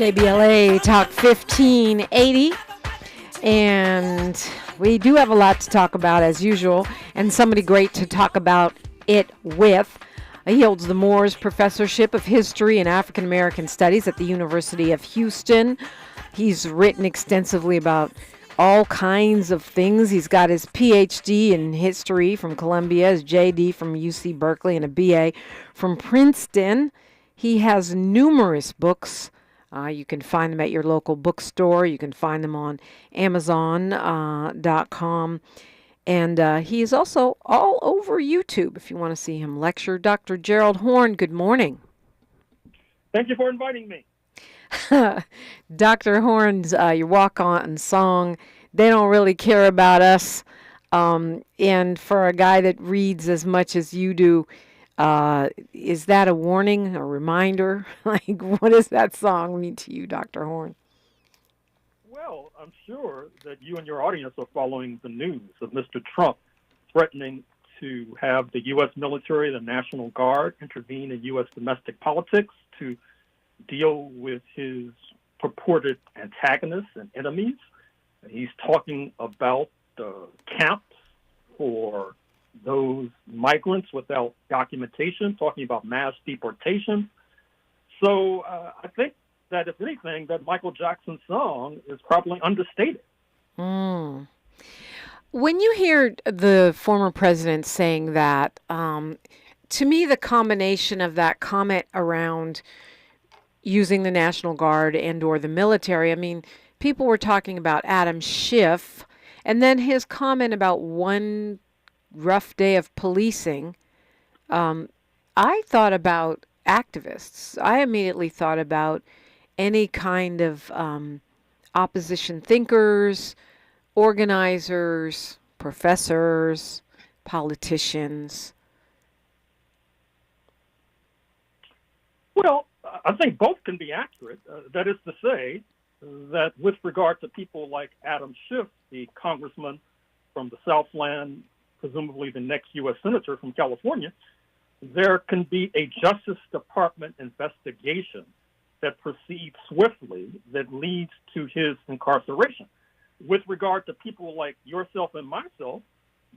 KBLA Talk 1580. And we do have a lot to talk about as usual, and somebody great to talk about it with. He holds the Moores Professorship of History and African American Studies at the University of Houston. He's written extensively about all kinds of things. He's got his Ph.D. in history from Columbia, his J.D. from UC Berkeley, and a B.A. from Princeton. He has numerous books. You can find them at your local bookstore. You can find them on Amazon.com. And he is also all over YouTube if you want to see him lecture. Dr. Gerald Horne, good morning. Thank you for inviting me. Dr. Horne's your walk-on song, they don't really care about us. And for a guy that reads as much as you do, is that a warning, a reminder? Like, what does that song mean to you, Dr. Horne? Well, I'm sure that you and your audience are following the news of Mr. Trump threatening to have the U.S. military, the National Guard, intervene in U.S. domestic politics to deal with his purported antagonists and enemies. He's talking about camps for those migrants without documentation, talking about mass deportation. So I think that, if anything, that Michael Jackson's song is probably understated. Mm. When you hear the former president saying that, to me, the combination of that comment around using the National Guard and or the military, I mean, people were talking about Adam Schiff, and then his comment about one rough day of policing. I thought about activists. I immediately thought about any kind of opposition thinkers, organizers, professors, politicians. Well, I think both can be accurate. That is to say that with regard to people like Adam Schiff, the congressman from the Southland, presumably the next U.S. Senator from California, there can be a Justice Department investigation that proceeds swiftly that leads to his incarceration. With regard to people like yourself and myself,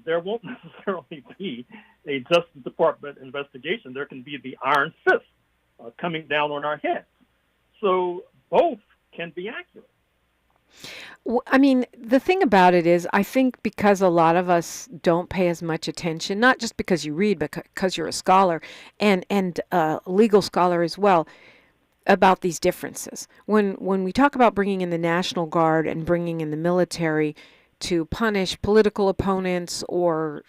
there won't necessarily be a Justice Department investigation. There can be the iron fist coming down on our heads. So both can be accurate. I mean, the thing about it is, I think because a lot of us don't pay as much attention, not just because you read, but because you're a scholar and a legal scholar as well, about these differences. When we talk about bringing in the National Guard and bringing in the military to punish political opponents, or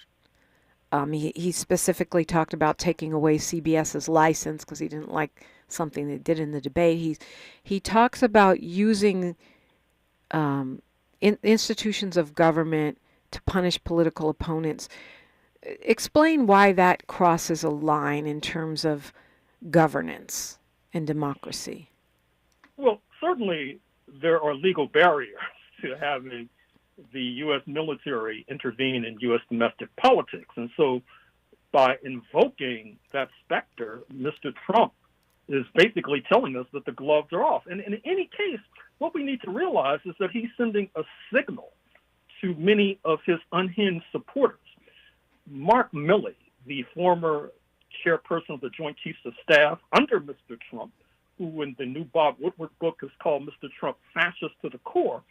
he specifically talked about taking away CBS's license because he didn't like something they did in the debate. He talks about using institutions of government to punish political opponents. Explain why that crosses a line in terms of governance and democracy. Well, certainly there are legal barriers to having the U.S. military intervene in U.S. domestic politics. And so by invoking that specter, Mr. Trump is basically telling us that the gloves are off. And in any case, what we need to realize is that he's sending a signal to many of his unhinged supporters. Mark Milley, the former chairperson of the Joint Chiefs of Staff under Mr. Trump, who in the new Bob Woodward book is called Mr. Trump Fascist to the Core,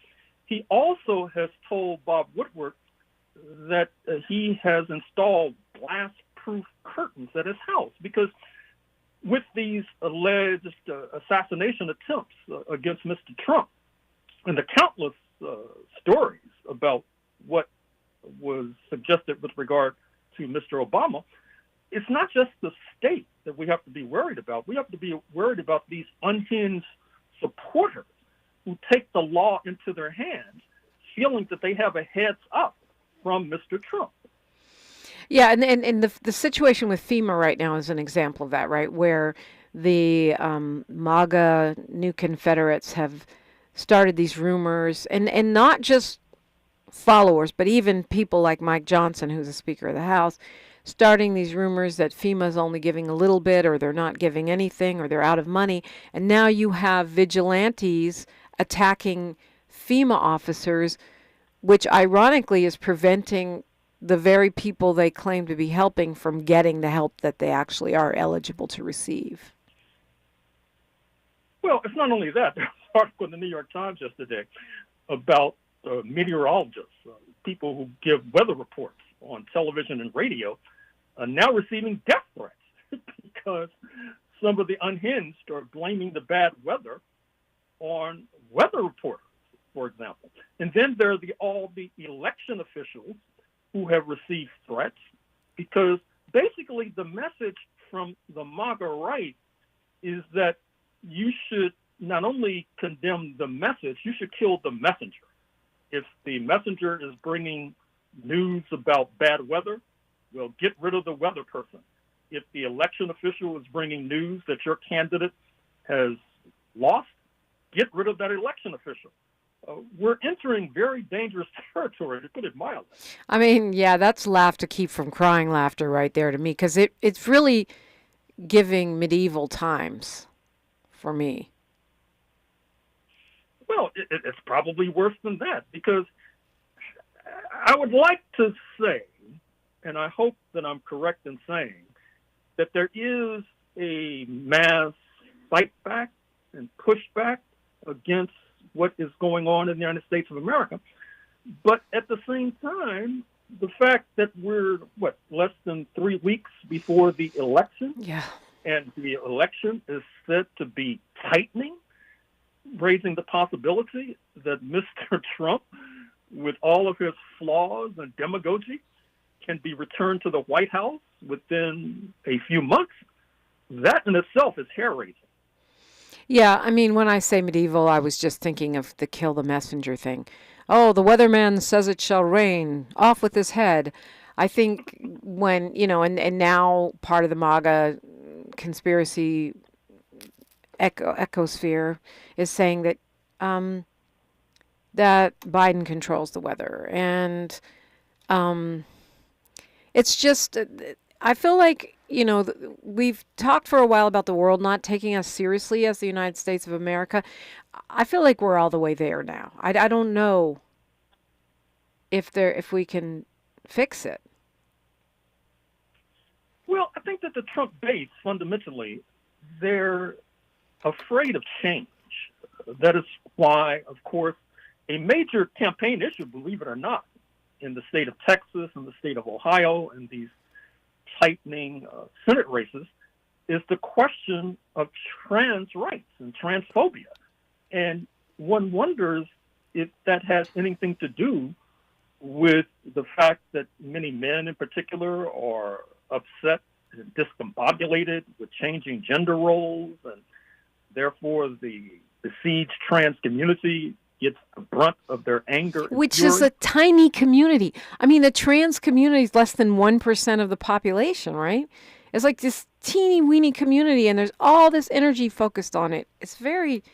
he also has told Bob Woodward that he has installed blast-proof curtains at his house because with these alleged assassination attempts against Mr. Trump and the countless stories about what was suggested with regard to Mr. Obama, it's not just the state that we have to be worried about. We have to be worried about these unhinged supporters who take the law into their hands, feeling that they have a heads up from Mr. Trump. Yeah, and the situation with FEMA right now is an example of that, right? Where the MAGA New Confederates have started these rumors, and not just followers, but even people like Mike Johnson, who's the Speaker of the House, starting these rumors that FEMA's only giving a little bit, or they're not giving anything, or they're out of money. And now you have vigilantes attacking FEMA officers, which ironically is preventing the very people they claim to be helping from getting the help that they actually are eligible to receive. Well, it's not only that. There's an article in the New York Times yesterday about meteorologists, people who give weather reports on television and radio, now receiving death threats because some of the unhinged are blaming the bad weather on weather reporters, for example. And then there are all the election officials who have received threats because basically the message from the MAGA right is that you should not only condemn the message, you should kill the messenger. If the messenger is bringing news about bad weather, well, get rid of the weather person. If the election official is bringing news that your candidate has lost, get rid of that election official. We're entering very dangerous territory, to put it mildly. I mean, yeah, that's laugh to keep from crying laughter right there to me, because it's really giving medieval times for me. Well, it's probably worse than that, because I would like to say, and I hope that I'm correct in saying, that there is a mass fight back and pushback against what is going on in the United States of America. But at the same time, the fact that we're, less than 3 weeks before the election, and the election is said to be tightening, raising the possibility that Mr. Trump, with all of his flaws and demagogy, can be returned to the White House within a few months, that in itself is hair-raising. Yeah, I mean, when I say medieval, I was just thinking of the kill the messenger thing. Oh, the weatherman says it shall rain. Off with his head. I think when, and now part of the MAGA conspiracy ecosphere is saying that that Biden controls the weather. And it's just, I feel like, we've talked for a while about the world not taking us seriously as the United States of America. I feel like we're all the way there now. I don't know if we can fix it. Well, I think that the Trump base, fundamentally, they're afraid of change. That is why, of course, a major campaign issue, believe it or not, in the state of Texas and the state of Ohio and these tightening Senate races is the question of trans rights and transphobia. And one wonders if that has anything to do with the fact that many men in particular are upset and discombobulated with changing gender roles, and therefore the besieged trans community gets the brunt of their anger. Which is a tiny community. I mean, the trans community is less than 1% of the population, right? It's like this teeny weeny community, and there's all this energy focused on it. It's very,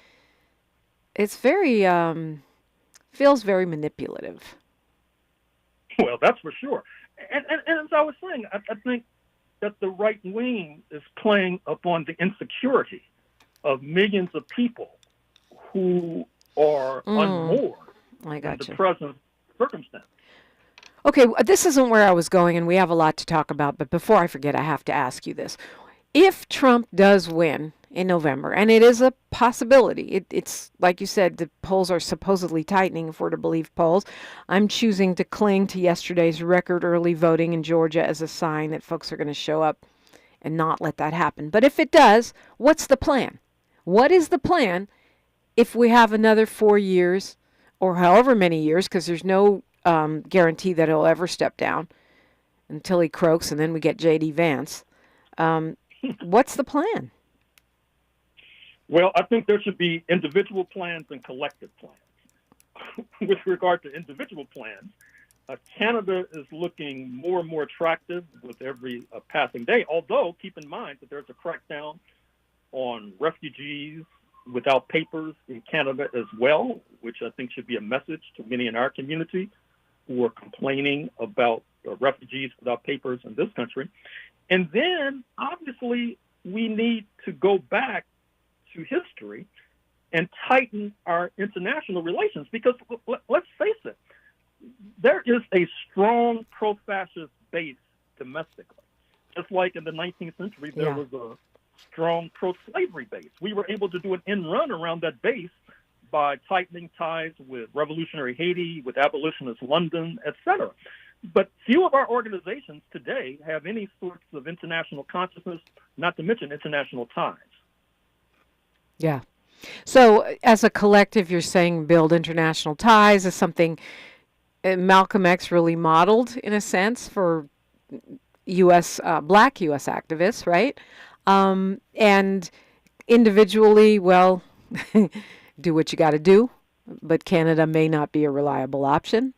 feels very manipulative. Well, that's for sure. And as I was saying, I think that the right wing is playing upon the insecurity of millions of people who are unmoored in the present circumstance. Okay, this isn't where I was going, and we have a lot to talk about, but before I forget, I have to ask you this. If Trump does win in November, and it is a possibility, it's like you said, the polls are supposedly tightening if we're to believe polls. I'm choosing to cling to yesterday's record early voting in Georgia as a sign that folks are going to show up and not let that happen. But if it does, what's the plan? What is the plan if we have another 4 years or however many years, because there's no guarantee that he'll ever step down until he croaks and then we get J.D. Vance. What's the plan? Well, I think there should be individual plans and collective plans. With regard to individual plans, Canada is looking more and more attractive with every passing day, although keep in mind that there's a crackdown on refugees without papers in Canada as well, which I think should be a message to many in our community who are complaining about refugees without papers in this country. And then, obviously, we need to go back to history and tighten our international relations because, let's face it, there is a strong pro-fascist base domestically. Just like in the 19th century, there was a strong pro-slavery base. We were able to do an end run around that base by tightening ties with revolutionary Haiti, with abolitionist London, etc. But few of our organizations today have any sorts of international consciousness, not to mention international ties. Yeah. So as a collective, you're saying build international ties is something Malcolm X really modeled, in a sense, for Black U.S. activists, right? And individually, well, do what you got to do, but Canada may not be a reliable option.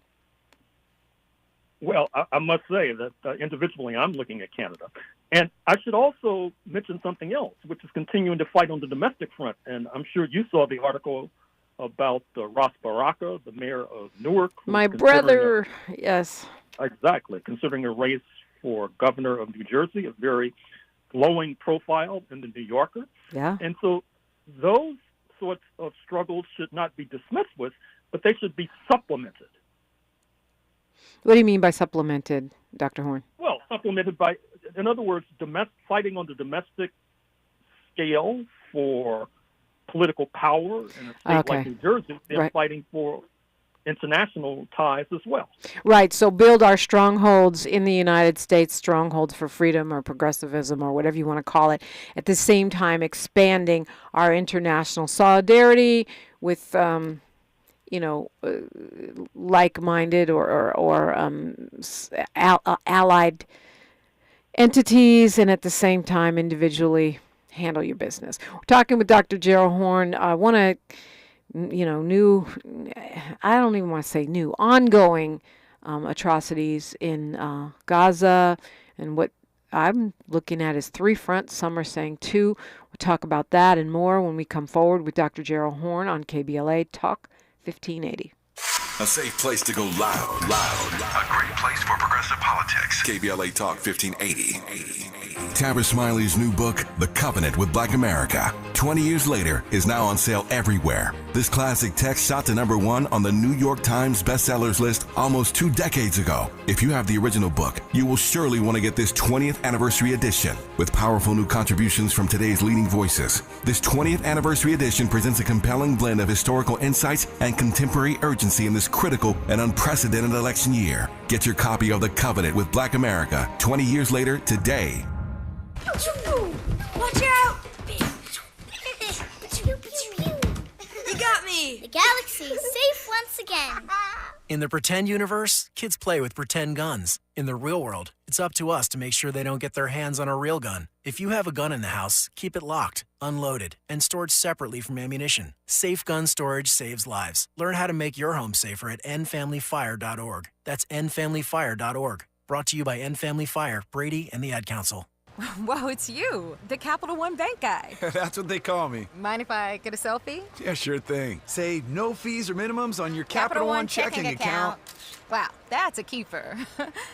Well, I must say that individually, I'm looking at Canada. And I should also mention something else, which is continuing to fight on the domestic front. And I'm sure you saw the article about Ross Baraka, the mayor of Newark. My brother, yes. Exactly, considering a race for governor of New Jersey, a very glowing profile in the New Yorker. Yeah. And so those sorts of struggles should not be dismissed with, but they should be supplemented. What do you mean by supplemented, Dr. Horne? Well, supplemented by, in other words, fighting on the domestic scale for political power in a state like New Jersey, and fighting for international ties as well. Right. So build our strongholds in the United States, strongholds for freedom or progressivism or whatever you want to call it, at the same time expanding our international solidarity with like-minded or allied entities, and at the same time individually handle your business. We're talking with Dr. Gerald Horne. I want to, ongoing atrocities in Gaza, and what I'm looking at is 3 fronts. Some are saying 2. We'll talk about that and more when we come forward with Dr. Gerald Horne on KBLA Talk 1580. A safe place to go loud. A great place for progressive politics. KBLA Talk 1580. Tabitha Smiley's new book, The Covenant with Black America, 20 years later, is now on sale everywhere. This classic text shot to #1 on the New York Times bestsellers list almost 2 decades ago. If you have the original book, you will surely want to get this 20th anniversary edition with powerful new contributions from today's leading voices. This 20th anniversary edition presents a compelling blend of historical insights and contemporary urgency in this critical and unprecedented election year. Get your copy of The Covenant with Black America 20 years later today. Watch out! You got me! The galaxy is safe once again. In the pretend universe, kids play with pretend guns. In the real world, it's up to us to make sure they don't get their hands on a real gun. If you have a gun in the house, keep it locked, unloaded, and stored separately from ammunition. Safe gun storage saves lives. Learn how to make your home safer at endfamilyfire.org. That's endfamilyfire.org. Brought to you by End Family Fire, Brady, and the Ad Council. Whoa, it's you, the Capital One Bank guy. That's what they call me. Mind if I get a selfie? Yeah, sure thing. Say no fees or minimums on your Capital One checking account. Wow, that's a keeper.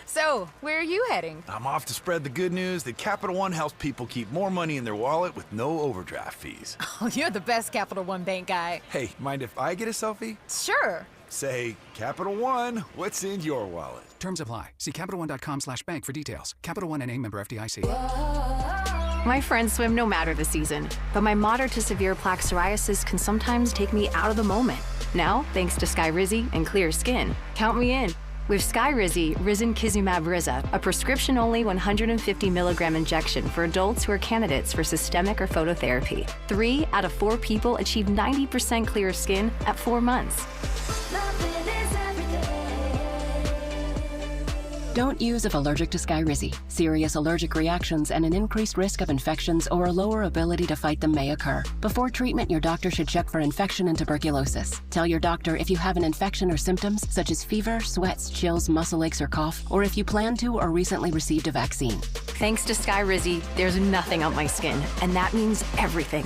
So, where are you heading? I'm off to spread the good news that Capital One helps people keep more money in their wallet with no overdraft fees. Oh, you're the best Capital One Bank guy. Hey, mind if I get a selfie? Sure. Say, Capital One, what's in your wallet? Terms apply. See CapitalOne.com/bank for details. Capital One N.A. member FDIC. My friends swim no matter the season, but my moderate to severe plaque psoriasis can sometimes take me out of the moment. Now, thanks to Skyrizi and clear skin, count me in. With Skyrizi, Risankizumab Riza, a prescription-only 150 milligram injection for adults who are candidates for systemic or phototherapy. 3 out of 4 people achieve 90% clear skin at 4 months. Don't use if allergic to Skyrizi. Serious allergic reactions and an increased risk of infections or a lower ability to fight them may occur. Before treatment, your doctor should check for infection and tuberculosis. Tell your doctor if you have an infection or symptoms such as fever, sweats, chills, muscle aches, or cough, or if you plan to or recently received a vaccine. Thanks to Skyrizi, there's nothing on my skin, and that means everything.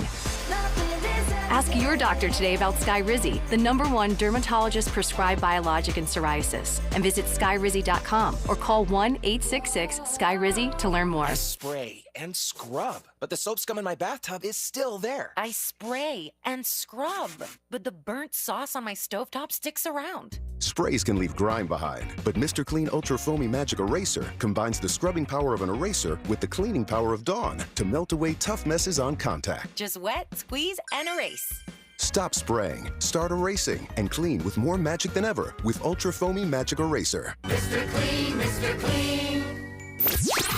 Ask your doctor today about Skyrizi, the #1 dermatologist-prescribed biologic in psoriasis. And visit skyrizi.com or call 1-866-SKYRIZI to learn more. I spray and scrub, but the soap scum in my bathtub is still there. I spray and scrub, but the burnt sauce on my stovetop sticks around. Sprays can leave grime behind, but Mr. Clean Ultra Foamy Magic Eraser combines the scrubbing power of an eraser with the cleaning power of Dawn to melt away tough messes on contact. Just wet, squeeze, and erase. Stop spraying, start erasing, and clean with more magic than ever with Ultra Foamy Magic Eraser. Mr. Clean, Mr. Clean.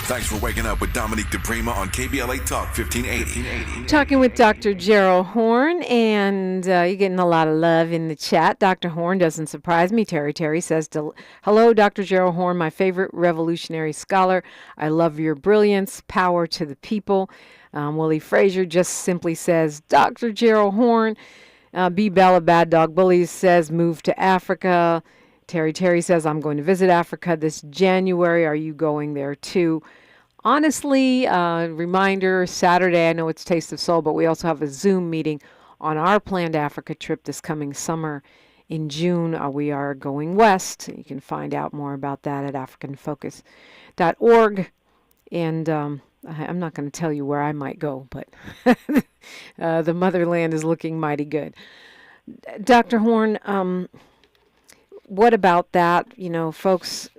Thanks for waking up with Dominique DiPrima on KBLA Talk 1580. Talking with Dr. Gerald Horne, and you're getting a lot of love in the chat. Dr. Horne doesn't surprise me. Terry says, hello, Dr. Gerald Horne, my favorite revolutionary scholar. I love your brilliance, power to the people. Willie Frazier just simply says, Dr. Gerald Horne. B. Bella Bad Dog Bullies says, move to Africa. Terry says, I'm going to visit Africa this January. Are you going there too? Honestly, reminder, Saturday, I know it's Taste of Soul, but we also have a Zoom meeting on our planned Africa trip this coming summer in June. We are going west. You can find out more about that at africanfocus.org. And I'm not going to tell you where I might go, but the motherland is looking mighty good. Dr. Horne, what about that? You know, folks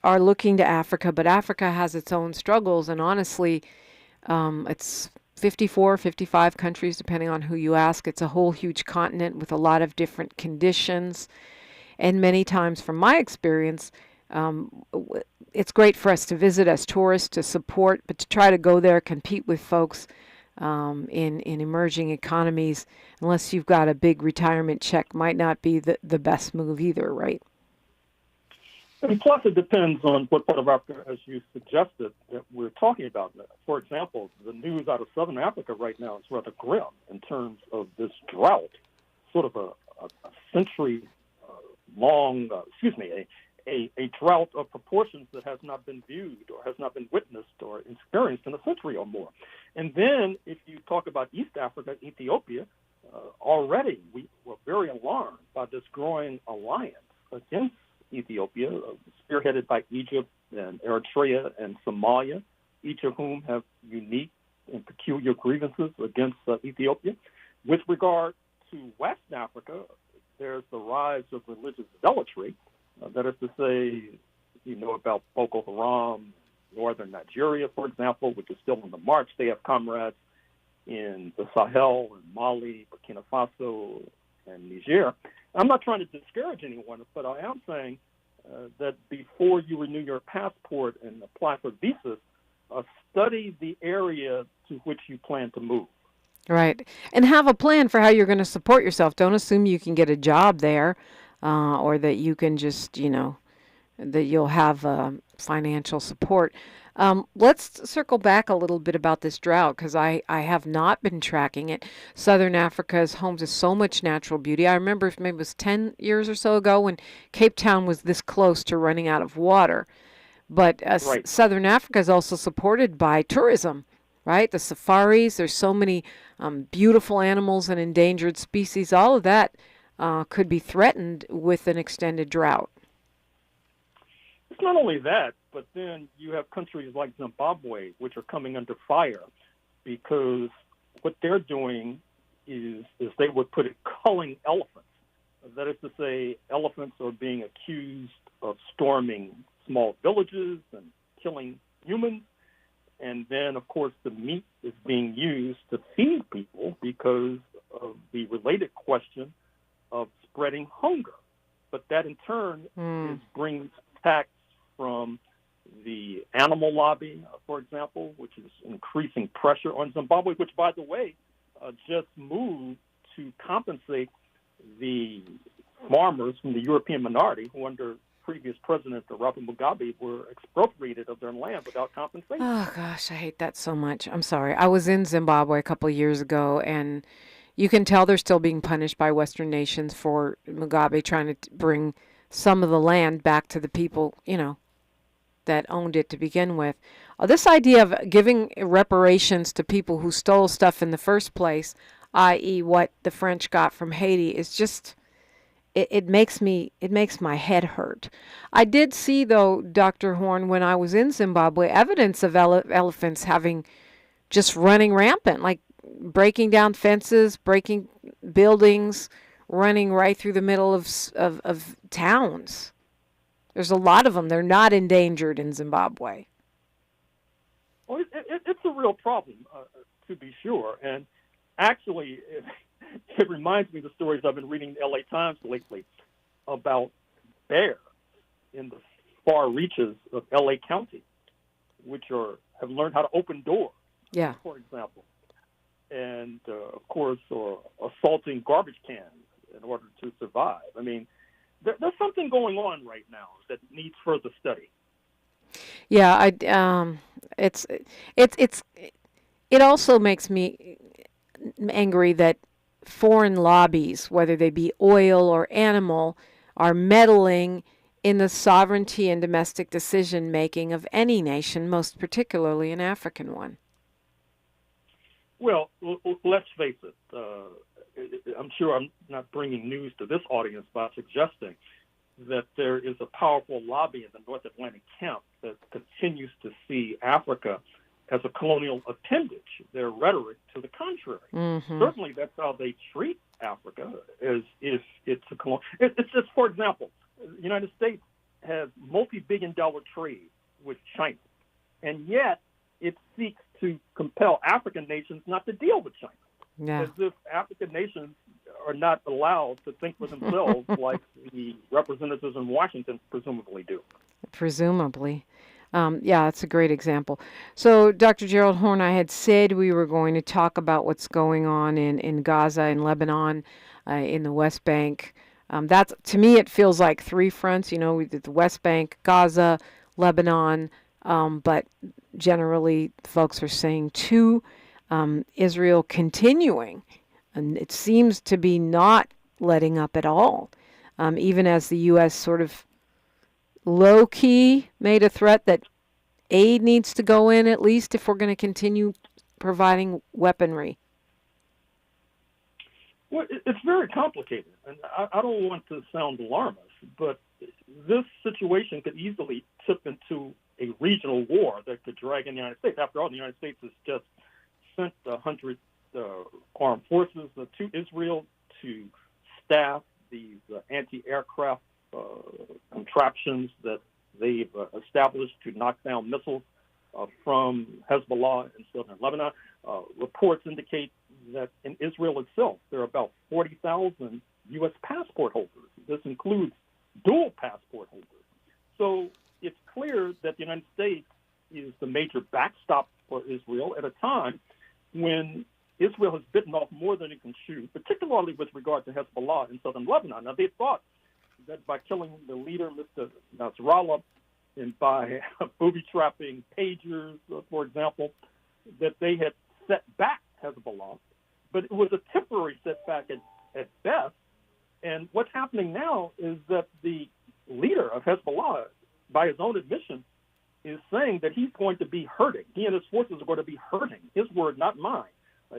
are looking to Africa, but Africa has its own struggles, and honestly, it's 54, 55 countries, depending on who you ask. It's a whole huge continent with a lot of different conditions, and many times, from my experience, it's great for us to visit as tourists, to support, but to try to go there, compete with folks in emerging economies, unless you've got a big retirement check, might not be the best move either, right? And plus, it depends on what part of Africa, as you suggested, that we're talking about. For example, the news out of Southern Africa right now is rather grim in terms of this drought, sort of a century-long, a drought of proportions that has not been viewed or has not been witnessed or experienced in a century or more. And then if you talk about East Africa, Ethiopia, already we were very alarmed by this growing alliance against Ethiopia, spearheaded by Egypt and Eritrea and Somalia, each of whom have unique and peculiar grievances against Ethiopia. With regard to West Africa, there's the rise of religious zealotry. That is to say, you know about Boko Haram, northern Nigeria, for example, which is still on the march. They have comrades in the Sahel, in Mali, Burkina Faso, and Niger. I'm not trying to discourage anyone, but I am saying that before you renew your passport and apply for visas, study the area to which you plan to move. Right. And have a plan for how you're going to support yourself. Don't assume you can get a job there or that you can just, that you'll have financial support. Let's circle back a little bit about this drought, because I have not been tracking it. Southern Africa is home to so much natural beauty. I remember maybe it was 10 years or so ago when Cape Town was this close to running out of water. But right. Southern Africa is also supported by tourism, right? The safaris, there's so many beautiful animals and endangered species. All of that could be threatened with an extended drought. It's not only that, but then you have countries like Zimbabwe, which are coming under fire because what they're doing is they would put it, culling elephants. That is to say, elephants are being accused of storming small villages and killing humans. And then, of course, the meat is being used to feed people because of the related question of spreading hunger. But that, in turn, brings attacks from the animal lobby, for example, which is increasing pressure on Zimbabwe, which, by the way, just moved to compensate the farmers from the European minority who, under previous president Robert Mugabe, were expropriated of their land without compensation. Oh, gosh, I hate that so much. I'm sorry. I was in Zimbabwe a couple of years ago, and you can tell they're still being punished by Western nations for Mugabe trying to bring some of the land back to the people, that owned it to begin with. This idea of giving reparations to people who stole stuff in the first place, i.e., what the French got from Haiti, is just it makes my head hurt. I did see, though, Dr. Horne, when I was in Zimbabwe, evidence of elephants having just running rampant, like breaking down fences, breaking buildings, running right through the middle of towns. There's a lot of them. They're not endangered in Zimbabwe. Well, it's a real problem, to be sure. And actually, it reminds me of the stories I've been reading in the LA Times lately about bears in the far reaches of LA County, which have learned how to open doors, for example. And, of course, assaulting garbage cans in order to survive. I mean, there's something going on right now that needs further study. Yeah, it also makes me angry that foreign lobbies, whether they be oil or animal, are meddling in the sovereignty and domestic decision making of any nation, most particularly an African one. Well, let's face it. I'm sure I'm not bringing news to this audience by suggesting that there is a powerful lobby in the North Atlantic camp that continues to see Africa as a colonial appendage, their rhetoric to the contrary. Mm-hmm. Certainly that's how they treat Africa, as if it's a colonial. It's just, for example, the United States has multi-billion-dollar trade with China, and yet it seeks to compel African nations not to deal with China. Yeah. As if African nations are not allowed to think for themselves like the representatives in Washington presumably do. Presumably. Yeah, that's a great example. So, Dr. Gerald Horne, I had said we were going to talk about what's going on in Gaza and Lebanon, in the West Bank. That's, to me, it feels like three fronts, the West Bank, Gaza, Lebanon, but generally folks are saying two. Israel continuing, and it seems to be not letting up at all, even as the U.S. sort of low-key made a threat that aid needs to go in, at least if we're going to continue providing weaponry. Well, it's very complicated, and I don't want to sound alarmist, but this situation could easily tip into a regional war that could drag in the United States. After all, the United States has just sent 100 armed forces to Israel to staff these anti-aircraft contraptions that they've established to knock down missiles from Hezbollah in southern Lebanon. Reports indicate that in Israel itself, there are about 40,000 U.S. passport holders. This includes dual passport holders. So it's clear that the United States is the major backstop for Israel at a time when Israel has bitten off more than it can chew, particularly with regard to Hezbollah in southern Lebanon. Now, they thought that by killing the leader, Mr. Nasrallah, and by booby-trapping pagers, for example, that they had set back Hezbollah. But it was a temporary setback at best. And what's happening now is that the leader of Hezbollah, by his own admission, is saying that he's going to be hurting. He and his forces are going to be hurting. His word, not mine.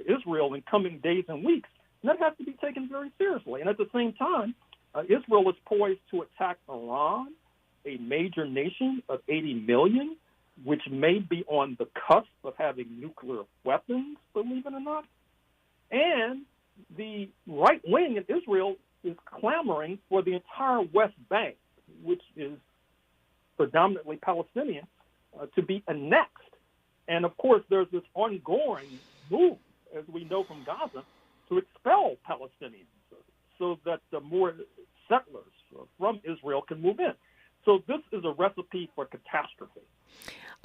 Israel in coming days and weeks. And that has to be taken very seriously. And at the same time, Israel is poised to attack Iran, a major nation of 80 million, which may be on the cusp of having nuclear weapons, believe it or not. And the right wing in Israel is clamoring for the entire West Bank, which is predominantly Palestinian, to be annexed. And, of course, there's this ongoing move, as we know from Gaza, to expel Palestinians so that more settlers from Israel can move in. So this is a recipe for catastrophe.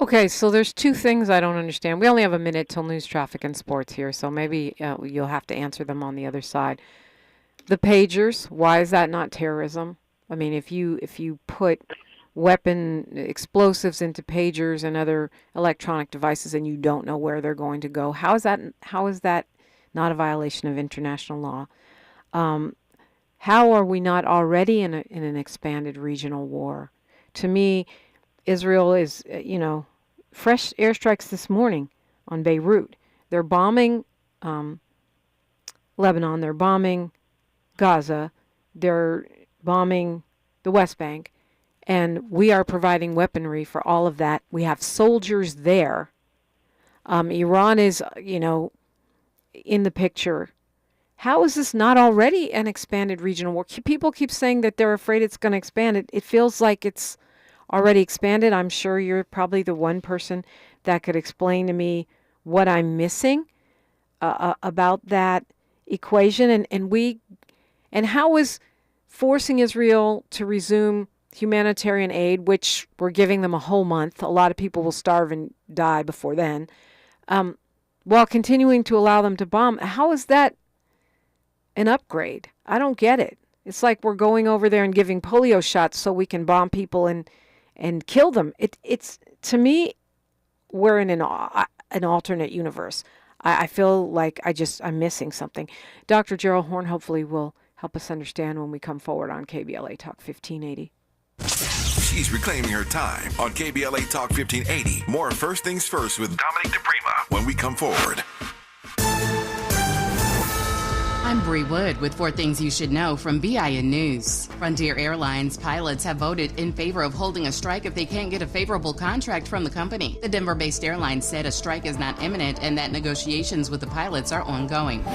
Okay, so there's two things I don't understand. We only have a minute till news, traffic, and sports here, so maybe you'll have to answer them on the other side. The pagers, why is that not terrorism? I mean, if you put weapon explosives into pagers and other electronic devices and you don't know where they're going to go, how is that not a violation of international law? How are we not already in an expanded regional war? To me, Israel is, fresh airstrikes this morning on Beirut. They're bombing Lebanon. They're bombing Gaza. They're bombing the West Bank. And we are providing weaponry for all of that. We have soldiers there. Iran is, in the picture. How is this not already an expanded regional war? People keep saying that they're afraid it's going to expand. It feels like it's already expanded. I'm sure you're probably the one person that could explain to me what I'm missing about that equation. And how is forcing Israel to resume humanitarian aid, which we're giving them a whole month. A lot of people will starve and die before then, while continuing to allow them to bomb. How is that an upgrade? I don't get it. It's like we're going over there and giving polio shots so we can bomb people and kill them. It's to me, we're in an alternate universe. I feel like I'm missing something. Dr. Gerald Horne hopefully will help us understand when we come forward on KBLA Talk 1580. She's reclaiming her time on KBLA Talk 1580. More First Things First with Dominique DiPrima when we come forward. I'm Bree Wood with 4 Things You Should Know from BIN News. Frontier Airlines pilots have voted in favor of holding a strike if they can't get a favorable contract from the company. The Denver-based airline said a strike is not imminent and that negotiations with the pilots are ongoing.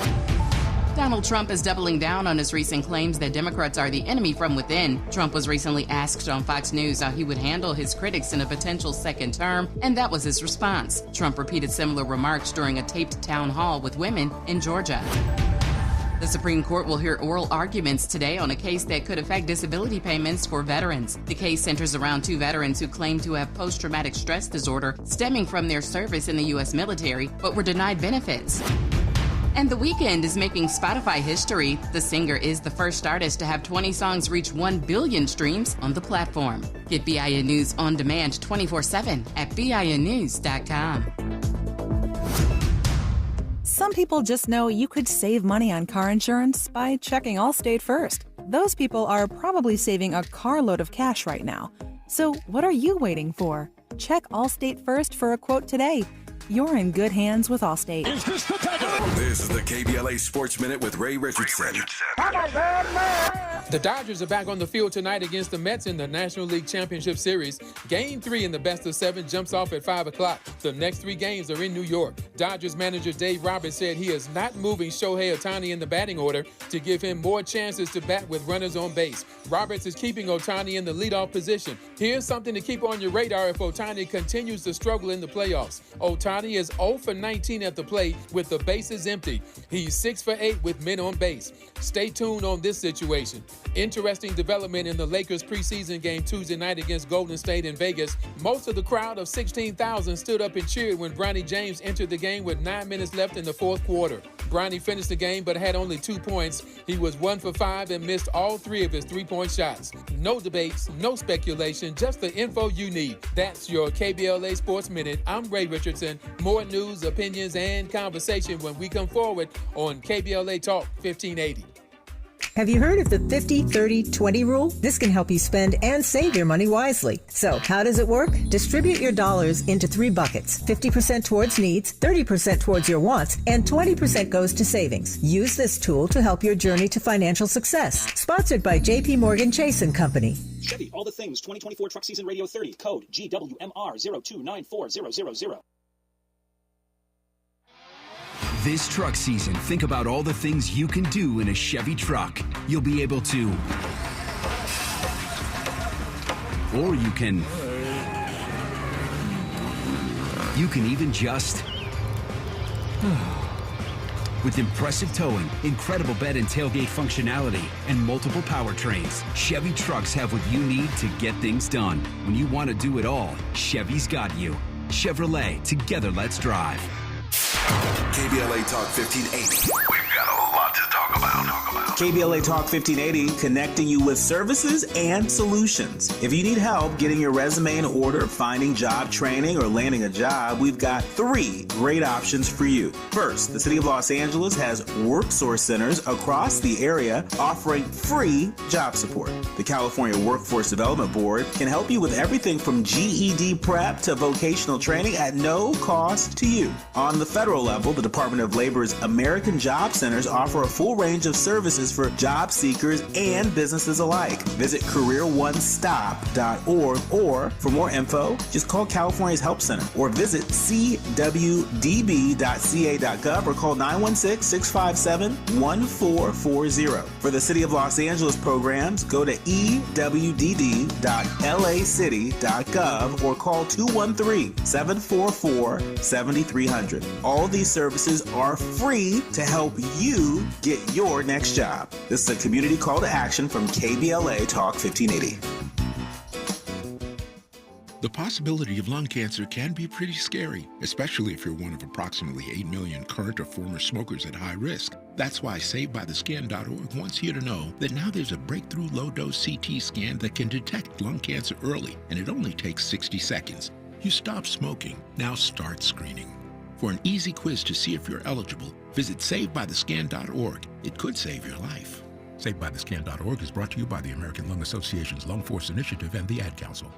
Donald Trump is doubling down on his recent claims that Democrats are the enemy from within. Trump was recently asked on Fox News how he would handle his critics in a potential second term, and that was his response. Trump repeated similar remarks during a taped town hall with women in Georgia. The Supreme Court will hear oral arguments today on a case that could affect disability payments for veterans. The case centers around 2 veterans who claim to have post-traumatic stress disorder stemming from their service in the U.S. military, but were denied benefits. And The Weeknd is making Spotify history. The singer is the first artist to have 20 songs reach 1 billion streams on the platform. Get BIN News on demand 24/7 at BINnews.com. Some people just know you could save money on car insurance by checking Allstate first. Those people are probably saving a carload of cash right now. So what are you waiting for? Check Allstate first for a quote today. You're in good hands with Allstate. This is the KBLA Sports Minute with Ray Richardson. The Dodgers are back on the field tonight against the Mets in the National League Championship Series. Game 3 in the best-of-7 jumps off at 5 o'clock. The next 3 games are in New York. Dodgers manager Dave Roberts said he is not moving Shohei Ohtani in the batting order to give him more chances to bat with runners on base. Roberts is keeping Ohtani in the leadoff position. Here's something to keep on your radar if Ohtani continues to struggle in the playoffs. Ohtani is 0 for 19 at the plate with the bases empty. He's 6 for 8 with men on base. Stay tuned on this situation. Interesting development in the Lakers preseason game Tuesday night against Golden State in Vegas. Most of the crowd of 16,000 stood up and cheered when Bronny James entered the game with 9 minutes left in the fourth quarter. Bronny finished the game but had only 2 points. He was 1 for 5 and missed all 3 of his 3-point shots. No debates, no speculation, just the info you need. That's your KBLA Sports Minute. I'm Ray Richardson. More news, opinions, and conversation when we come forward on KBLA Talk 1580. Have you heard of the 50-30-20 rule? This can help you spend and save your money wisely. So, how does it work? Distribute your dollars into 3 buckets. 50% towards needs, 30% towards your wants, and 20% goes to savings. Use this tool to help your journey to financial success. Sponsored by J.P. Morgan Chase & Company. Chevy, All the Things 2024 Truck Season Radio 30, code GWMR 0294000. This truck season, think about all the things you can do in a Chevy truck. You'll be able to, or you can even just, with impressive towing, incredible bed and tailgate functionality, and multiple powertrains, Chevy trucks have what you need to get things done. When you want to do it all, Chevy's got you. Chevrolet, together let's drive. KBLA Talk 1580. We've got a lot to talk about. KBLA Talk 1580, connecting you with services and solutions. If you need help getting your resume in order, finding job training, or landing a job, we've got 3 great options for you. First, the City of Los Angeles has WorkSource centers across the area offering free job support. The California Workforce Development Board can help you with everything from GED prep to vocational training at no cost to you. On the federal level, the Department of Labor's American Job Centers offer a full range of services for job seekers and businesses alike. Visit careeronestop.org, or for more info, just call California's Help Center or visit cwdb.ca.gov or call 916-657-1440. For the City of Los Angeles programs, go to ewd.lacity.gov or call 213-744-7300. All these services are free to help you get your next job. This is a community call to action from KBLA Talk 1580. The possibility of lung cancer can be pretty scary, especially if you're one of approximately 8 million current or former smokers at high risk. That's why SaveByTheScan.org wants you to know that now there's a breakthrough low-dose CT scan that can detect lung cancer early, and it only takes 60 seconds. You stop smoking, now start screening. For an easy quiz to see if you're eligible, visit SaveByTheScan.org. It could save your life. SaveByTheScan.org is brought to you by the American Lung Association's Lung Force Initiative and the Ad Council.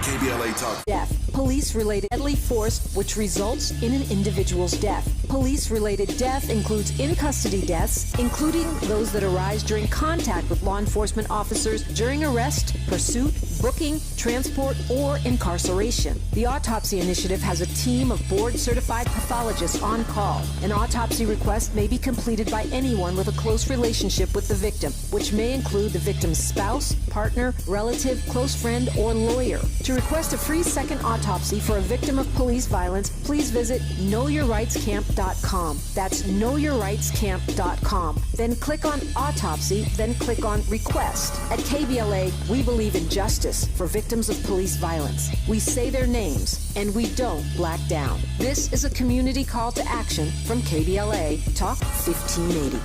KBLA Talk. Death. Police-related deadly force which results in an individual's death. Police-related death includes in-custody deaths, including those that arise during contact with law enforcement officers during arrest, pursuit, booking, transport, or incarceration. The Autopsy Initiative has a team of board-certified pathologists on call. An autopsy request may be completed by anyone with a close relationship with the victim, which may include the victim's spouse, partner, relative, close friend, or lawyer. To request a free second autopsy for a victim of police violence, please visit knowyourrightscamp.com. That's knowyourrightscamp.com. Then click on Autopsy, then click on Request. At KBLA, we believe in justice for victims of police violence. We say their names, and we don't black down. This is a community call to action from KBLA Talk 1580.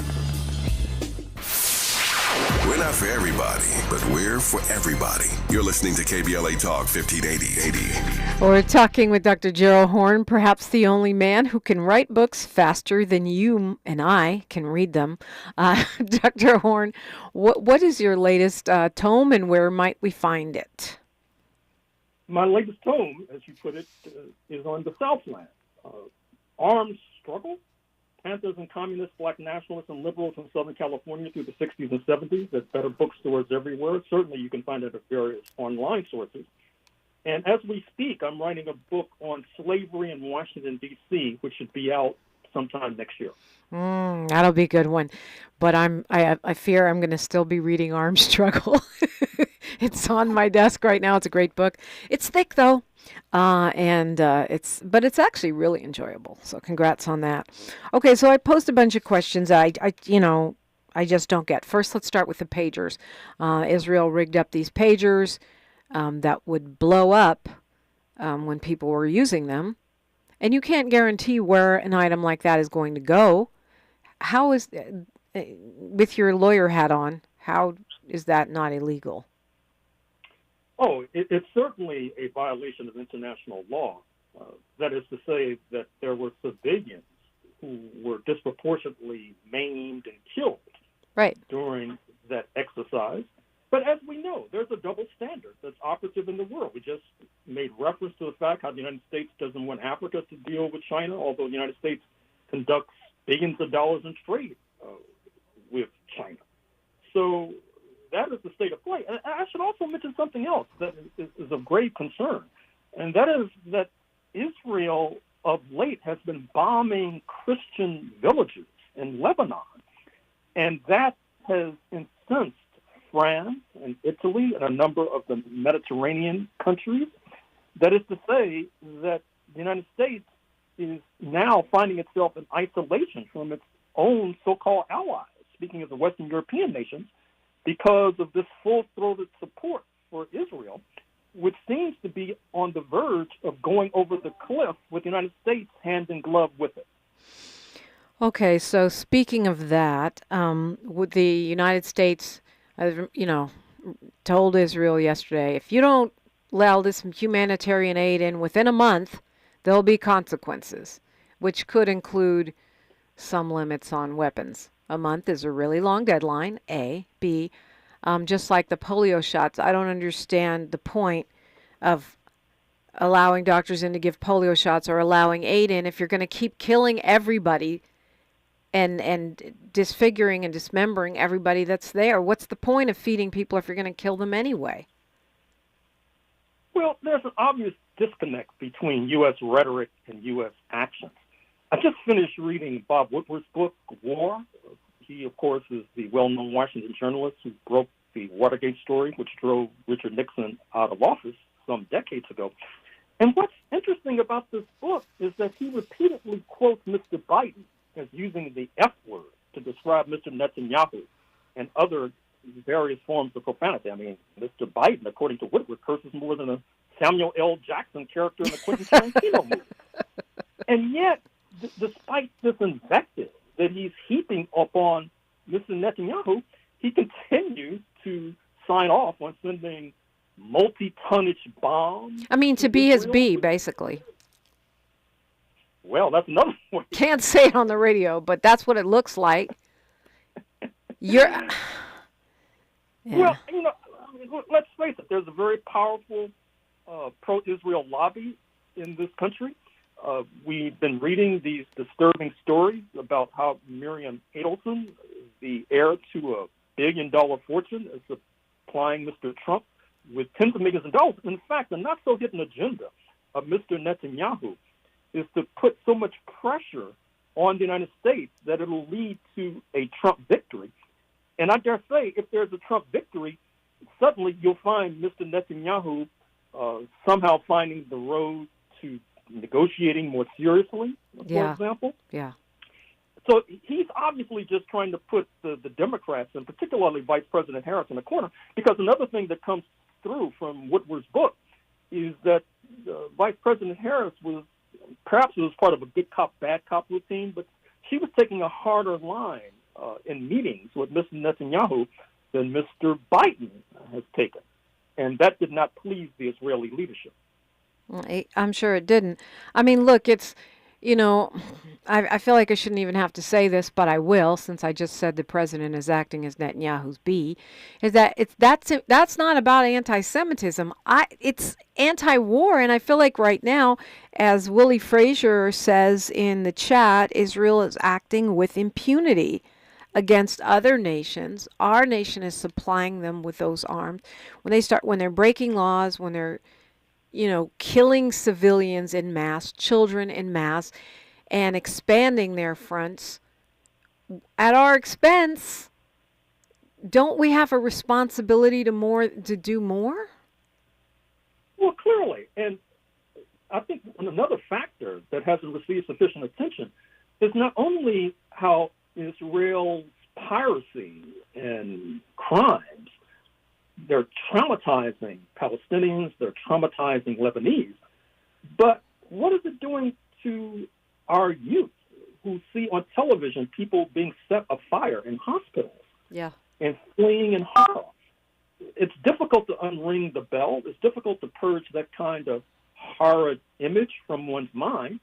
We're not for everybody, but we're for everybody. You're listening to KBLA Talk 1580. We're talking with Dr. Gerald Horne, perhaps the only man who can write books faster than you and I can read them. Dr. Horne, what is your latest tome, and where might we find it? My latest tome, as you put it, is on the Southland. Armed Struggle, Panthers and Communists, Black Nationalists, and Liberals in Southern California through the 60s and 70s at better bookstores everywhere. Certainly you can find it at various online sources. And as we speak, I'm writing a book on slavery in Washington, D.C., which should be out sometime next year. That'll be a good one. But I fear I'm going to still be reading Armed Struggle. It's on my desk right now. It's a great book. It's thick, though. But it's actually really enjoyable. So congrats on that. Okay, so I posed a bunch of questions I just don't get. First, let's start with the pagers. Israel rigged up these pagers that would blow up when people were using them. And you can't guarantee where an item like that is going to go. How is, with your lawyer hat on, how is that not illegal? Oh, it's certainly a violation of international law. That is to say that there were civilians who were disproportionately maimed and killed during that exercise. But as we know, there's a double standard that's operative in the world. We just made reference to the fact how the United States doesn't want Africa to deal with China, although the United States conducts billions of dollars in trade with China. So that is the state of play. And I should also mention something else that is of grave concern, and that is that Israel of late has been bombing Christian villages in Lebanon. And that has incensed France and Italy and a number of the Mediterranean countries. That is to say that the United States is now finding itself in isolation from its own so-called allies, speaking of the Western European nations, because of this full-throated support for Israel, which seems to be on the verge of going over the cliff with the United States hand in glove with it. Okay, so speaking of that, with the United States, told Israel yesterday, if you don't allow this humanitarian aid in within a month, there'll be consequences, which could include some limits on weapons. A month is a really long deadline, A. B, just like the polio shots, I don't understand the point of allowing doctors in to give polio shots or allowing aid in if you're going to keep killing everybody and disfiguring and dismembering everybody that's there. What's the point of feeding people if you're going to kill them anyway? Well, there's an obvious disconnect between U.S. rhetoric and U.S. actions. I just finished reading Bob Woodward's book, War. He, of course, is the well-known Washington journalist who broke the Watergate story, which drove Richard Nixon out of office some decades ago. And what's interesting about this book is that he repeatedly quotes Mr. Biden as using the F word to describe Mr. Netanyahu and other various forms of profanity. I mean, Mr. Biden, according to Woodward, curses more than a Samuel L. Jackson character in a Quentin Tarantino movie. And yet, despite this invective that he's heaping upon Mr. Netanyahu, he continues to sign off on sending multi-tonnage bombs. I mean, to be his B, basically. Well, that's another one. Can't say it on the radio, but that's what it looks like. Yeah. Well, let's face it, there's a very powerful pro-Israel lobby in this country. We've been reading these disturbing stories about how Miriam Adelson, the heir to a billion-dollar fortune, is supplying Mr. Trump with tens of millions of dollars. In fact, the not-so-hidden agenda of Mr. Netanyahu is to put so much pressure on the United States that it'll lead to a Trump victory. And I dare say, if there's a Trump victory, suddenly you'll find Mr. Netanyahu somehow finding the road to negotiating more seriously, for example. Yeah. So he's obviously just trying to put the Democrats, and particularly Vice President Harris, in a corner, because another thing that comes through from Woodward's book is that Vice President Harris was, perhaps it was part of a good cop, bad cop routine, but she was taking a harder line in meetings with Mr. Netanyahu than Mr. Biden has taken. And that did not please the Israeli leadership. I'm sure it didn't. I mean, look, it's, I feel like I shouldn't even have to say this, but I will, since I just said the president is acting as Netanyahu's B, is that that's not about anti-Semitism. It's anti-war, and I feel like right now, as Willie Frazier says in the chat, Israel is acting with impunity against other nations. Our nation is supplying them with those arms. When they're breaking laws, when they're killing civilians in mass, children in mass, and expanding their fronts at our expense, don't we have a responsibility to do more? Well, clearly. And I think another factor that hasn't received sufficient attention is not only how Israel's piracy and crimes, they're traumatizing Palestinians, they're traumatizing Lebanese, but what is it doing to our youth who see on television people being set afire in hospitals and fleeing in horror? It's difficult to unring the bell. It's difficult to purge that kind of horrid image from one's mind.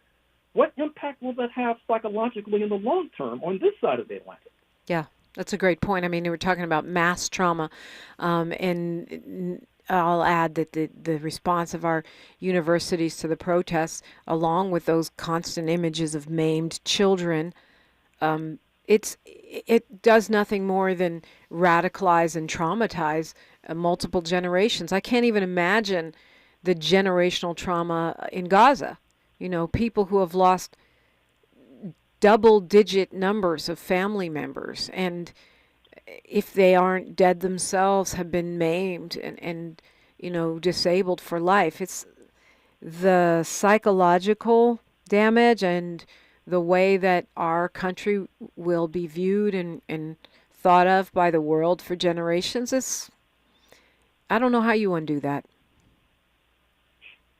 What impact will that have psychologically in the long term on this side of the Atlantic? Yeah, that's a great point. I mean, we were talking about mass trauma, and I'll add that the response of our universities to the protests, along with those constant images of maimed children, it does nothing more than radicalize and traumatize multiple generations. I can't even imagine the generational trauma in Gaza people who have lost double-digit numbers of family members, and if they aren't dead themselves, have been maimed and disabled for life. It's the psychological damage and the way that our country will be viewed and thought of by the world for generations. I don't know how you undo that.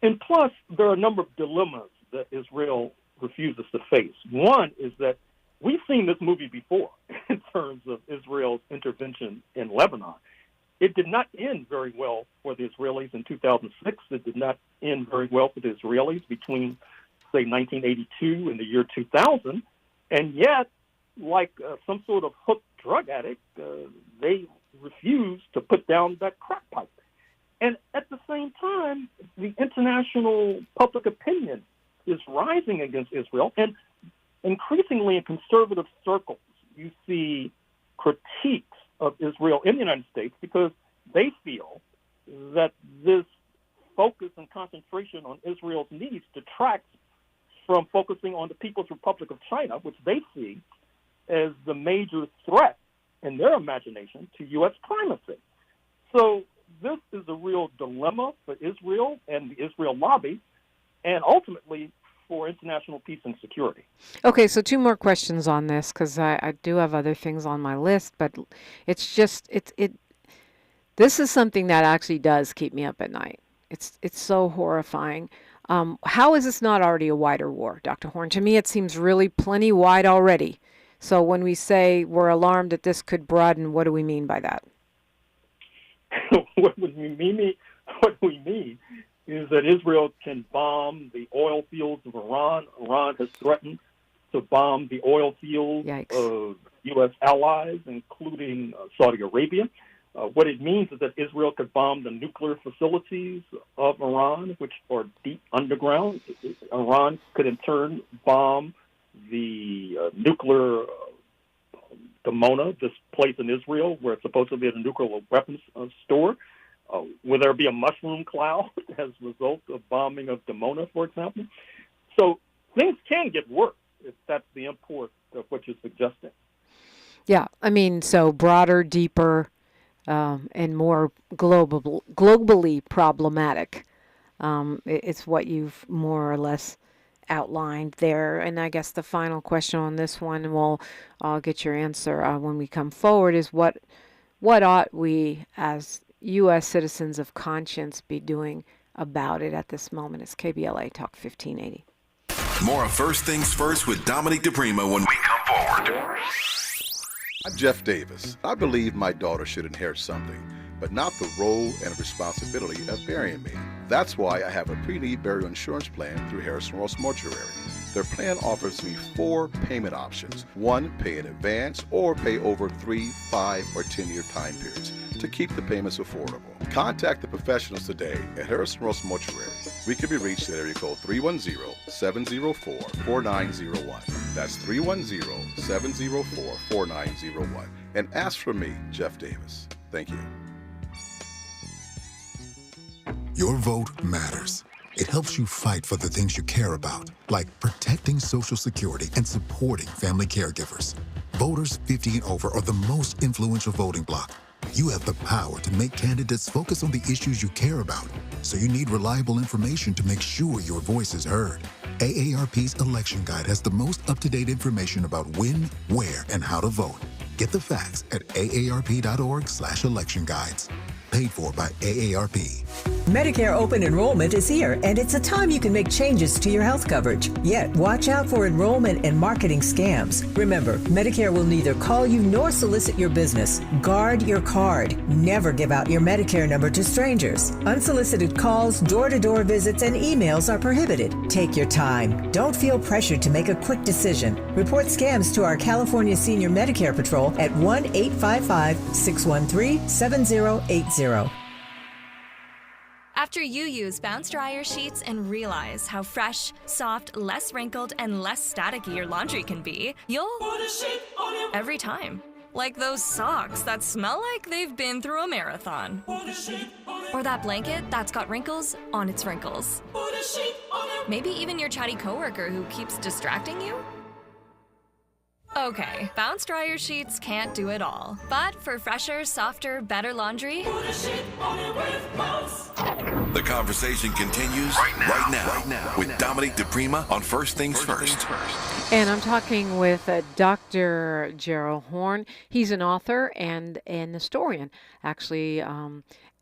And plus, there are a number of dilemmas that Israel refuses to face. One is that we've seen this movie before in terms of Israel's intervention in Lebanon. It did not end very well for the Israelis in 2006. It did not end very well for the Israelis between, say, 1982 and the year 2000. And yet, like some sort of hooked drug addict, they refused to put down that crack pipe. And at the same time, the international public opinion is rising against Israel. And increasingly in conservative circles, you see critiques of Israel in the United States because they feel that this focus and concentration on Israel's needs detracts from focusing on the People's Republic of China, which they see as the major threat in their imagination to U.S. primacy. So this is a real dilemma for Israel and the Israel lobby, and ultimately for international peace and security. Okay, so two more questions on this, because I do have other things on my list, but it's just, this is something that actually does keep me up at night. It's so horrifying. How is this not already a wider war, Dr. Horne? To me, it seems really plenty wide already. So when we say we're alarmed that this could broaden, what do we mean by that? What we mean is that Israel can bomb the oil fields of Iran. Iran has threatened to bomb the oil fields of U.S. allies, including Saudi Arabia. What it means is that Israel could bomb the nuclear facilities of Iran, which are deep underground. Iran could in turn bomb the nuclear Dimona, this place in Israel where it's supposed to be a nuclear weapons store. Will there be a mushroom cloud as a result of bombing of Dimona, for example? So things can get worse if that's the import of what you're suggesting. Yeah, I mean, so broader, deeper, and more globally problematic. It's what you've more or less outlined there. And I guess the final question on this one, and I'll get your answer when we come forward, is what ought we as U.S. citizens of conscience be doing about it at this moment? It's KBLA Talk 1580. More of First Things First with Dominique DiPrima when we come forward. I'm Jeff Davis. I believe my daughter should inherit something, but not the role and responsibility of burying me. That's why I have a pre-need burial insurance plan through Harrison Ross Mortuary. Their plan offers me 4 payment options. 1, pay in advance or pay over 3, 5, or 10-year time periods to keep the payments affordable. Contact the professionals today at Harrison Ross Mortuary. We can be reached at area code 310-704-4901. That's 310-704-4901. And ask for me, Jeff Davis. Thank you. Your vote matters. It helps you fight for the things you care about, like protecting Social Security and supporting family caregivers. Voters 50 and over are the most influential voting bloc. You have the power to make candidates focus on the issues you care about, so you need reliable information to make sure your voice is heard. AARP's election guide has the most up-to-date information about when, where, and how to vote. Get the facts at aarp.org/election guides. Paid for by AARP. Medicare open enrollment is here, and it's a time you can make changes to your health coverage. Yet, watch out for enrollment and marketing scams. Remember, Medicare will neither call you nor solicit your business. Guard your card. Never give out your Medicare number to strangers. Unsolicited calls, door-to-door visits, and emails are prohibited. Take your time. Don't feel pressured to make a quick decision. Report scams to our California Senior Medicare Patrol at 1-855-613-7080. After you use Bounce Dryer sheets and realize how fresh, soft, less wrinkled, and less staticky your laundry can be, you'll put a sheet on your every time. Like those socks that smell like they've been through a marathon. Put a sheet on or that blanket that's got wrinkles on its wrinkles. Put a sheet on Maybe even your chatty coworker who keeps distracting you? Okay, bounce dryer sheets can't do it all. But for fresher, softer, better laundry, The conversation continues right now with Dominique DiPrima on First Things First. And I'm talking with Dr. Gerald Horne. He's an author and an historian, actually,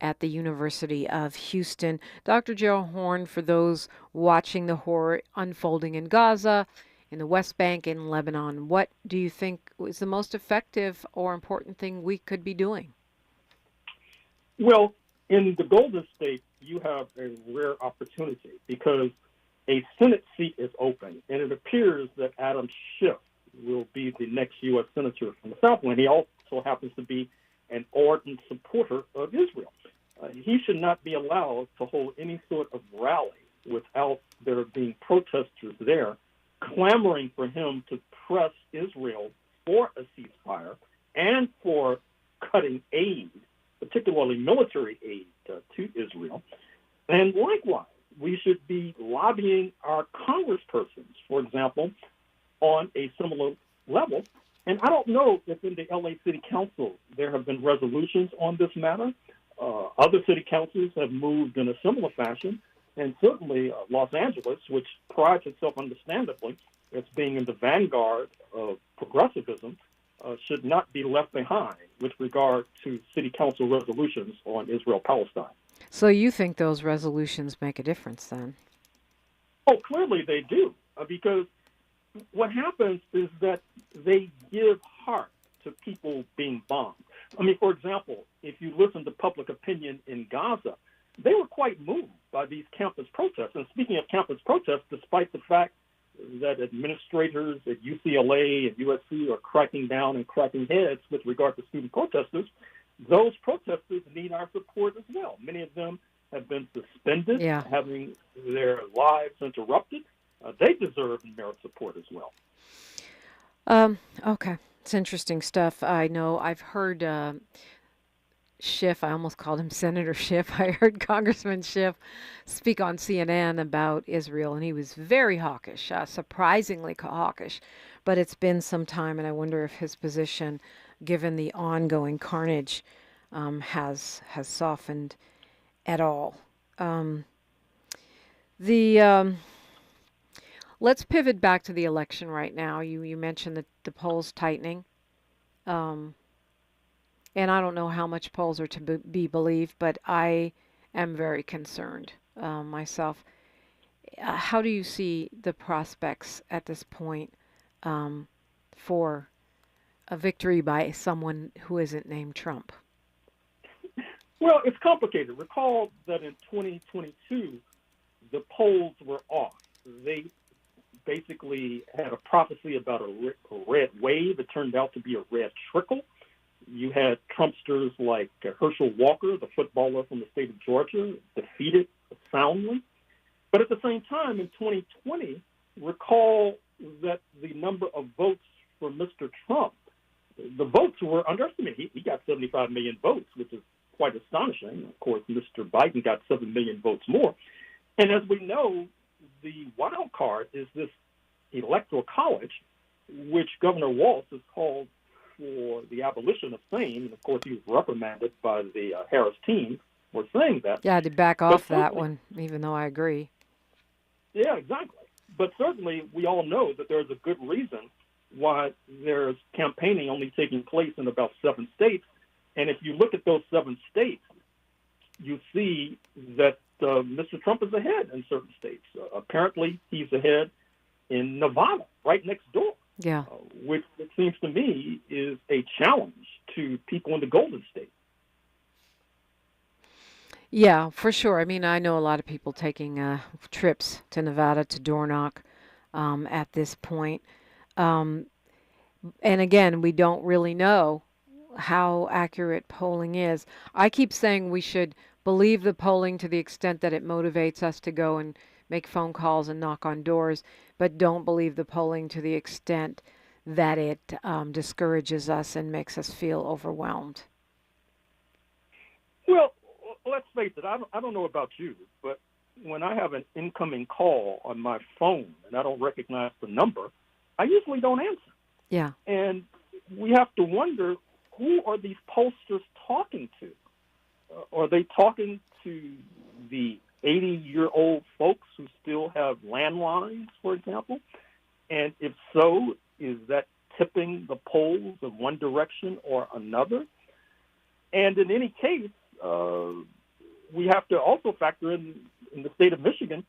at the University of Houston. Dr. Gerald Horne, for those watching the horror unfolding in Gaza, in the West Bank, in Lebanon, what do you think is the most effective or important thing we could be doing? Well, in the Golden State, you have a rare opportunity because a Senate seat is open, and it appears that Adam Schiff will be the next U.S. Senator from the Southland. He also happens to be an ardent supporter of Israel. He should not be allowed to hold any sort of rally without there being protesters there clamoring for him to press Israel for a ceasefire and for cutting aid, particularly military aid to Israel. And likewise, we should be lobbying our congresspersons, for example, on a similar level. And I don't know if in the LA City Council there have been resolutions on this matter. Other city councils have moved in a similar fashion. And certainly Los Angeles, which prides itself understandably as being in the vanguard of progressivism, should not be left behind with regard to city council resolutions on Israel-Palestine. So you think those resolutions make a difference then? Oh, clearly they do, because what happens is that they give heart to people being bombed. I mean, for example, if you listen to public opinion in Gaza, they were quite moved by these campus protests. And speaking of campus protests, despite the fact that administrators at UCLA and USC are cracking down and cracking heads with regard to student protesters, those protesters need our support as well. Many of them have been suspended, having their lives interrupted. They deserve and merit support as well. Okay. It's interesting stuff. I know I've heard Schiff, I almost called him Senator Schiff. I heard Congressman Schiff speak on CNN about Israel, and he was very hawkish, surprisingly hawkish. But it's been some time, and I wonder if his position, given the ongoing carnage, has softened at all. Let's pivot back to the election right now. You mentioned the polls tightening. And I don't know how much polls are to be believed, but I am very concerned myself. How do you see the prospects at this point for a victory by someone who isn't named Trump? Well, it's complicated. Recall that in 2022, the polls were off. They basically had a prophecy about a red wave. It turned out to be a red trickle. You had Trumpsters like Herschel Walker, the footballer from the state of Georgia, defeated soundly. But at the same time, in 2020, recall that the number of votes for Mr. Trump, the votes were underestimated. He got 75 million votes, which is quite astonishing. Of course, Mr. Biden got 7 million votes more. And as we know, the wild card is this electoral college, which Governor Walz has called for the abolition of same. And of course, he was reprimanded by the Harris team for saying that. Yeah, I had to back off that one, even though I agree. Yeah, exactly. But certainly, we all know that there's a good reason why there's campaigning only taking place in about 7 states. And if you look at those 7 states, you see that Mr. Trump is ahead in certain states. Apparently, he's ahead in Nevada, right next door. Yeah. Which it seems to me is a challenge to people in the Golden State. Yeah, for sure. I mean, I know a lot of people taking trips to Nevada to door knock at this point. And again, we don't really know how accurate polling is. I keep saying we should believe the polling to the extent that it motivates us to go and make phone calls and knock on doors, but don't believe the polling to the extent that it discourages us and makes us feel overwhelmed. Well, let's face it, I don't know about you, but when I have an incoming call on my phone and I don't recognize the number, I usually don't answer. Yeah. And we have to wonder, who are these pollsters talking to? Are they talking to the 80-year-old folks who still have landlines, for example? And if so, is that tipping the polls in one direction or another? And in any case, we have to also factor in the state of Michigan,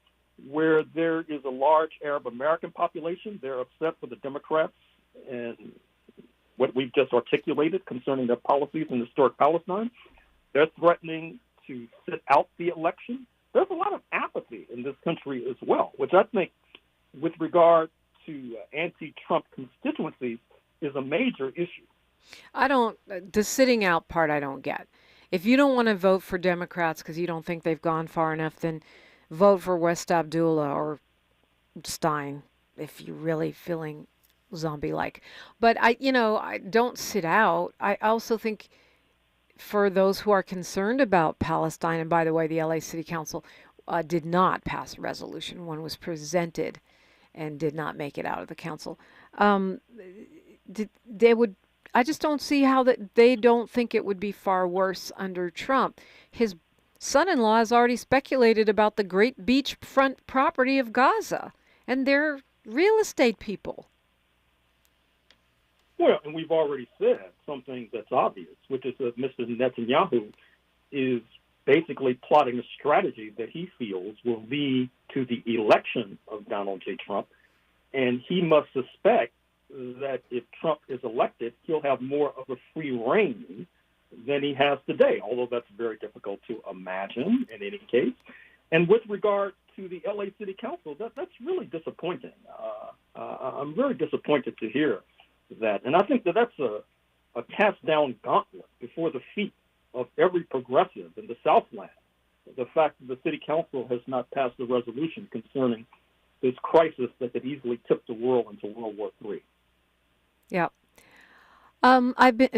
where there is a large Arab American population. They're upset with the Democrats and what we've just articulated concerning their policies in historic Palestine. They're threatening to sit out the election. There's a lot of apathy in this country as well, which I think, with regard to anti-Trump constituencies, is a major issue. The sitting out part I don't get. If you don't want to vote for Democrats because you don't think they've gone far enough, then vote for West Abdullah or Stein if you're really feeling zombie-like. But I don't sit out. I also think for those who are concerned about Palestine, and by the way, the LA City Council did not pass a resolution. One was presented and did not make it out of the council. I just don't see how that they don't think it would be far worse under Trump. His son-in-law has already speculated about the great beachfront property of Gaza, and they're real estate people. Well, and we've already said something that's obvious, which is that Mr. Netanyahu is basically plotting a strategy that he feels will lead to the election of Donald J. Trump, and he must suspect that if Trump is elected, he'll have more of a free reign than he has today, although that's very difficult to imagine in any case. And with regard to the LA City Council, that's really disappointing. I'm very disappointed to hear that. And I think that's a cast-down gauntlet before the feet of every progressive in the Southland. The fact that the City Council has not passed a resolution concerning this crisis that could easily tip the world into World War III. Yeah.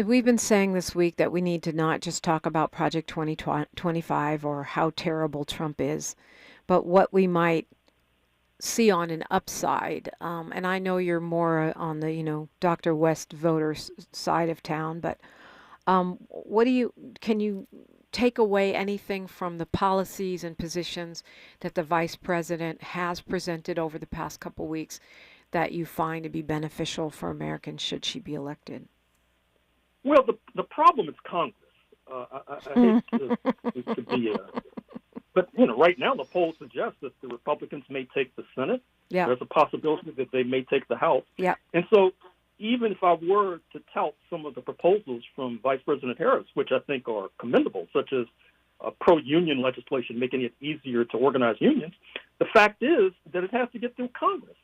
We've been saying this week that we need to not just talk about Project 2025 or how terrible Trump is, but what we might see on an upside. And I know you're more on the, Dr. West voters side of town, but can you take away anything from the policies and positions that the vice president has presented over the past couple weeks that you find to be beneficial for Americans should she be elected? Well, the problem is Congress. I hate to be but right now the polls suggest that the Republicans may take the Senate. Yeah. There's a possibility that they may take the House. Yeah. And so even if I were to tout some of the proposals from Vice President Harris, which I think are commendable, such as pro-union legislation making it easier to organize unions, the fact is that it has to get through Congress.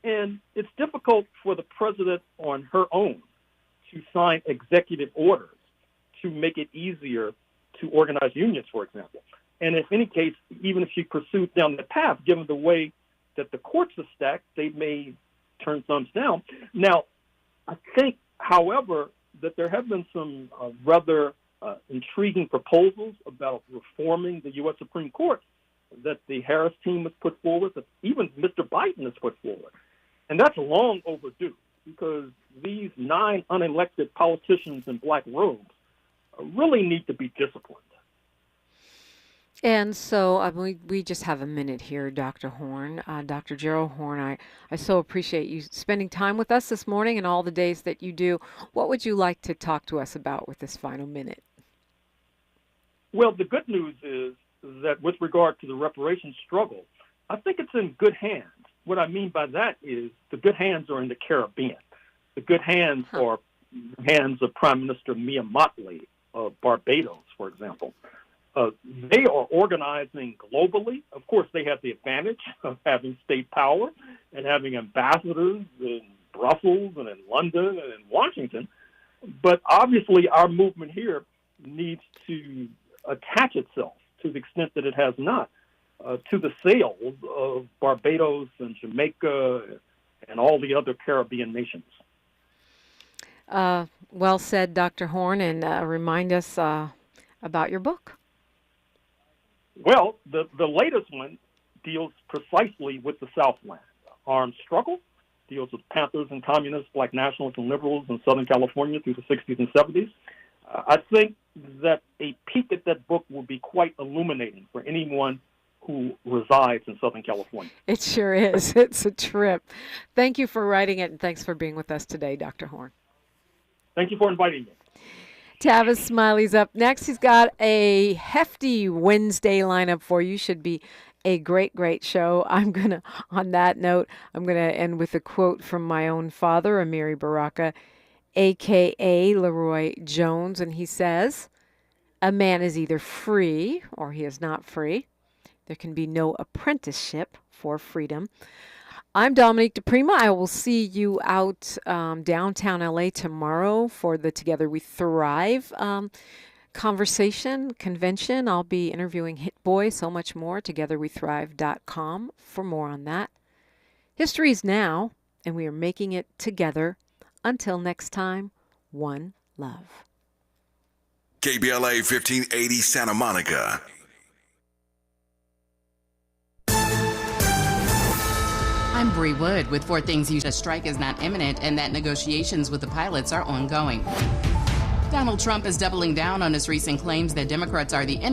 And it's difficult for the president on her own to sign executive orders to make it easier to organize unions, for example. And in any case, even if she pursued down the path, given the way that the courts are stacked, they may turn thumbs down. Now, I think, however, that there have been some rather intriguing proposals about reforming the U.S. Supreme Court that the Harris team has put forward, that even Mr. Biden has put forward. And that's long overdue because these 9 unelected politicians in black robes really need to be disciplined. And so we just have a minute here, Dr. Horne. Dr. Gerald Horne, I so appreciate you spending time with us this morning and all the days that you do. What would you like to talk to us about with this final minute? Well, the good news is that with regard to the reparations struggle, I think it's in good hands. What I mean by that is the good hands are in the Caribbean. The good hands are hands of Prime Minister Mia Mottley of Barbados, for example. They are organizing globally. Of course, they have the advantage of having state power and having ambassadors in Brussels and in London and in Washington. But obviously, our movement here needs to attach itself to the extent that it has not to the sales of Barbados and Jamaica and all the other Caribbean nations. Well said, Dr. Horne, and remind us about your book. Well, the latest one deals precisely with the Southland. Armed Struggle deals with Panthers and communists, black nationalists and liberals in Southern California through the 60s and 70s. I think that a peek at that book will be quite illuminating for anyone who resides in Southern California. It sure is. It's a trip. Thank you for writing it, and thanks for being with us today, Dr. Horne. Thank you for inviting me. Tavis Smiley's up next. He's got a hefty Wednesday lineup for you. Should be a great, great show. On that note, I'm going to end with a quote from my own father, Amiri Baraka, a.k.a. Leroy Jones, and he says, "A man is either free or he is not free. There can be no apprenticeship for freedom." I'm Dominique DiPrima. I will see you out downtown LA tomorrow for the Together We Thrive convention. I'll be interviewing Hit Boy, so much more. TogetherWeThrive.com for more on that. History is now, and we are making it together. Until next time, one love. KBLA 1580 Santa Monica. I'm Bree Wood with 4 things you should. A strike is not imminent and that negotiations with the pilots are ongoing. Donald Trump is doubling down on his recent claims that Democrats are the enemy.